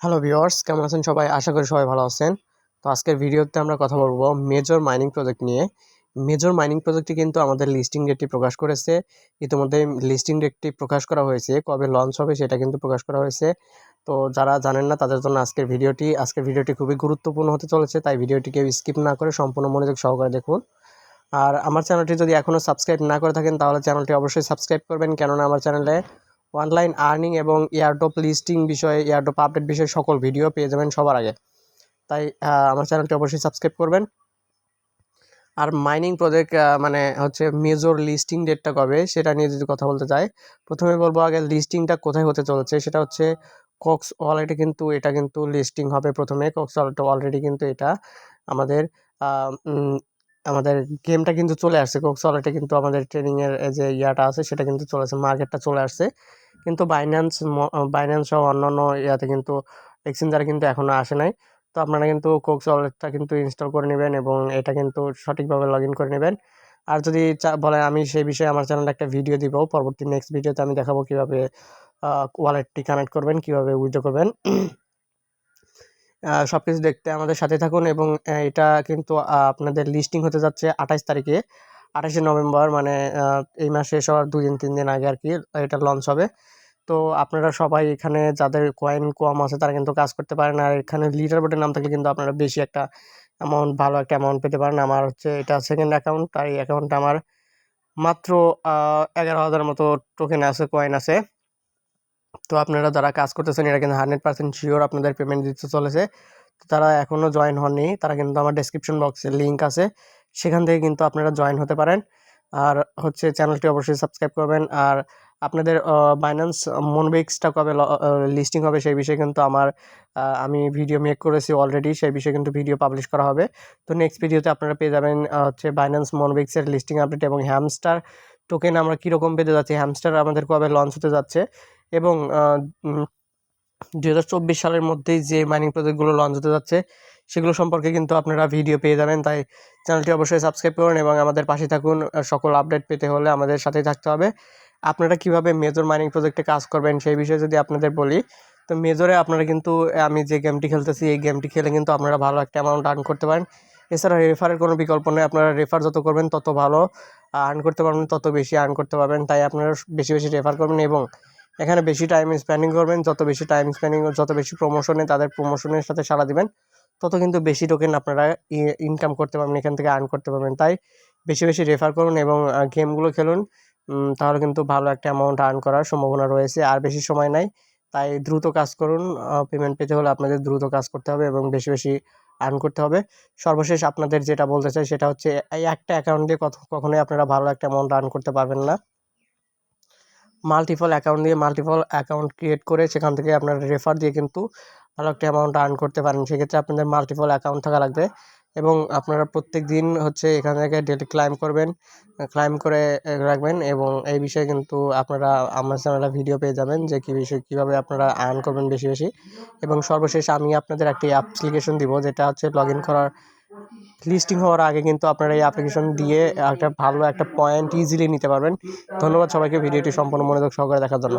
Hello viewers, কেমন আছেন সবাই? আশা করি সবাই ভালো আছেন। তো আজকের ভিডিওতে আমরা কথা বলবো মেজর মাইনিং প্রজেক্ট নিয়ে। মেজর মাইনিং প্রজেক্টটি কিন্তু আমাদের লিস্টিং ডেটটি প্রকাশ করেছে। ইতিমধ্যে লিস্টিং ডেটটি প্রকাশ করা হয়েছে। কবে লঞ্চ হবে সেটা কিন্তু প্রকাশ করা হয়েছে। তো যারা জানেন না তাদের জন্য আজকের ভিডিওটি খুবই গুরুত্বপূর্ণ হতে চলেছে। তাই ভিডিওটি কেউ স্কিপ না করে সম্পূর্ণ মনোযোগ সহকারে দেখুন। আর আমার চ্যানেলটি যদি এখনও সাবস্ক্রাইব না করে থাকেন তাহলে চ্যানেলটি অবশ্যই সাবস্ক্রাইব করবেন, কেননা আমার চ্যানেলে অনলাইন আর্নিং এবং এয়ারড্রপ লিস্টিং বিষয়ে, এয়ারড্রপ আপডেট বিষয়ে সকল ভিডিও পেয়ে যাবেন সবার আগে। তাই আমার চ্যানেলটি অবশ্যই সাবস্ক্রাইব করবেন। আর মাইনিং প্রজেক্ট মানে হচ্ছে মেজর লিস্টিং ডেটটা কবে সেটা নিয়ে যদি কথা বলতে চাই, প্রথমে বলবো আগে লিস্টিংটা কোথায় হতে চলেছে। সেটা হচ্ছে কক্স ওয়ালেটে, কিন্তু এটা কিন্তু লিস্টিং হবে প্রথমে। কক্স ওয়ালেটে অলরেডি কিন্তু এটা আমাদের আহ, উম, আমাদের গেমটা কিন্তু চলে আসছে। কক্স ওয়ালেটে কিন্তু আমাদের ট্রেনিংয়ের যে ইয়াটা আছে সেটা কিন্তু চলে আসছে, মার্কেটটা চলে আসছে। কিন্তু বাইন্যান্স সহ অন্যান্য ইয়াতে কিন্তু এক্সচেঞ্জারে কিন্তু এখনও আসে নাই। তো আপনারা কিন্তু কোকস ওয়ালেটটা কিন্তু ইনস্টল করে নেবেন এবং এটা কিন্তু সঠিকভাবে লগ ইন করে নেবেন। আর যদি বলেন, আমি সেই বিষয়ে আমার চ্যানেলে একটা ভিডিও দিব, পরবর্তী নেক্সট ভিডিওতে আমি দেখাবো কীভাবে ওয়ালেটটি কানেক্ট করবেন, কীভাবে উইথড্র করবেন। সব কিছু দেখতে আমাদের সাথে থাকুন। এবং এটা কিন্তু আপনাদের লিস্টিং হতে যাচ্ছে 28 তারিখে, 28শে নভেম্বর, মানে এই মাস শেষ হওয়ার 2-3 দিন আগে আর কি এটা লঞ্চ হবে। তো আপনারা সবাই এখানে, যাদের কয়েন কম আছে তারা কিন্তু কাজ করতে পারেন। আর এখানে লিডার বোর্ডের নাম থাকলে কিন্তু আপনারা বেশি একটা অ্যামাউন্ট, ভালো একটা অ্যামাউন্ট পেতে পারেন। আমার হচ্ছে এটা সেকেন্ড অ্যাকাউন্ট, আর এই অ্যাকাউন্টে আমার মাত্র 11,000 মতো টোকেন আছে, কয়েন আছে। তো আপনারা যারা কাজ করতেছেন এরা কিন্তু 100% শিওর আপনাদের পেমেন্ট দিতে চলেছে। তো তারা এখনও জয়েন হননি, তারা কিন্তু আমার ডেসক্রিপশন বক্সে লিঙ্ক আছে, সেখান থেকে কিন্তু আপনারা জয়েন হতে পারেন। আর হচ্ছে চ্যানেলটি অবশ্যই সাবস্ক্রাইব করবেন। আর আপনাদের বাইন্যান্স মোনবিক্সটা কবে লিস্টিং হবে সেই বিষয়ে কিন্তু আমি ভিডিও মেক করেছি অলরেডি, সেই বিষয়ে কিন্তু ভিডিও পাবলিশ করা হবে। তো নেক্সট ভিডিওতে আপনারা পেয়ে যাবেন হচ্ছে বাইন্যান্স মোনবিক্সের লিস্টিং আপডেট এবং হ্যামস্টার টোকেন আমরা কীরকম পেতে যাচ্ছি, হ্যামস্টার আমাদের কবে লঞ্চ হতে যাচ্ছে, এবং 2024 সালের মধ্যেই যে মাইনিং প্রজেক্টগুলো লঞ্চ হতে যাচ্ছে সেগুলো সম্পর্কে কিন্তু আপনারা ভিডিও পেয়ে যাবেন। তাই চ্যানেলটি অবশ্যই সাবস্ক্রাইব করুন এবং আমাদের পাশে থাকুন। সকল আপডেট পেতে হলে আমাদের সাথেই থাকতে হবে। আপনারা কিভাবে মেজর মাইনিং প্রজেক্টে কাজ করবেন সেই বিষয়ে যদি আপনাদের বলি, তো মেজরে আপনারা কিন্তু, আমি যে গেমটি খেলতেছি এই গেমটি খেলে কিন্তু আপনারা ভালো একটা অ্যামাউন্ট আর্ন করতে পারেন। এছাড়া রেফারের কোনো বিকল্প নেই, আপনারা রেফার যত করবেন তত ভালো আর্ন করতে পারবেন, তত বেশি আর্ন করতে পারবেন। তাই আপনারা বেশি বেশি রেফার করবেন এবং এখানে বেশি টাইম স্পেন্ডিং করবেন। যত বেশি টাইম স্পেন্ডিং, যত বেশি প্রমোশনে, তাদের প্রমোশনের সাথে সাড়া দিবেন, তত কিন্তু বেশি টোকেন আপনারা ইনকাম করতে পারবেন, এখান থেকে আর্ন করতে পারবেন। তাই বেশি বেশি রেফার করুন এবং গেমগুলো খেলুন, তাহলে কিন্তু ভালো একটা অ্যামাউন্ট আর্ন করার সম্ভাবনা রয়েছে। আর বেশি সময় নাই, তাই দ্রুত কাজ করুন। পেমেন্ট পেতে হলে আপনাদের দ্রুত কাজ করতে হবে এবং বেশি বেশি আর্ন করতে হবে। সর্বশেষ আপনাদের যেটা বলতে চাই সেটা হচ্ছে, এই একটা অ্যাকাউন্ট দিয়ে কখনোই আপনারা ভালো একটা অ্যামাউন্ট আর্ন করতে পারবেন না। মাল্টিপল অ্যাকাউন্ট ক্রিয়েট করে সেখান থেকে আপনারা রেফার দিয়ে কিন্তু ভালো একটা অ্যামাউন্ট আর্ন করতে পারেন। সেক্ষেত্রে আপনাদের মাল্টিপল অ্যাকাউন্ট থাকা লাগবে এবং আপনারা প্রত্যেক দিন হচ্ছে এখান থেকে ডেলি ক্লাইম করবেন, ক্লাইম করে রাখবেন। এবং এই বিষয়ে কিন্তু আপনারা আমার চ্যানেলে ভিডিও পেয়ে যাবেন যে কীভাবে আপনারা আর্ন করবেন বেশি বেশি। এবং সর্বশেষ আমি আপনাদের একটি অ্যাপ্লিকেশন দিব, যেটা হচ্ছে লগ ইন করার, লিস্টিং হওয়ার আগে কিন্তু আপনারা এই অ্যাপ্লিকেশন দিয়ে একটা ভালো একটা পয়েন্ট ইজিলি নিতে পারবেন। ধন্যবাদ সবাইকে ভিডিওটি সম্পূর্ণ মনোযোগ সহকারে দেখার জন্য।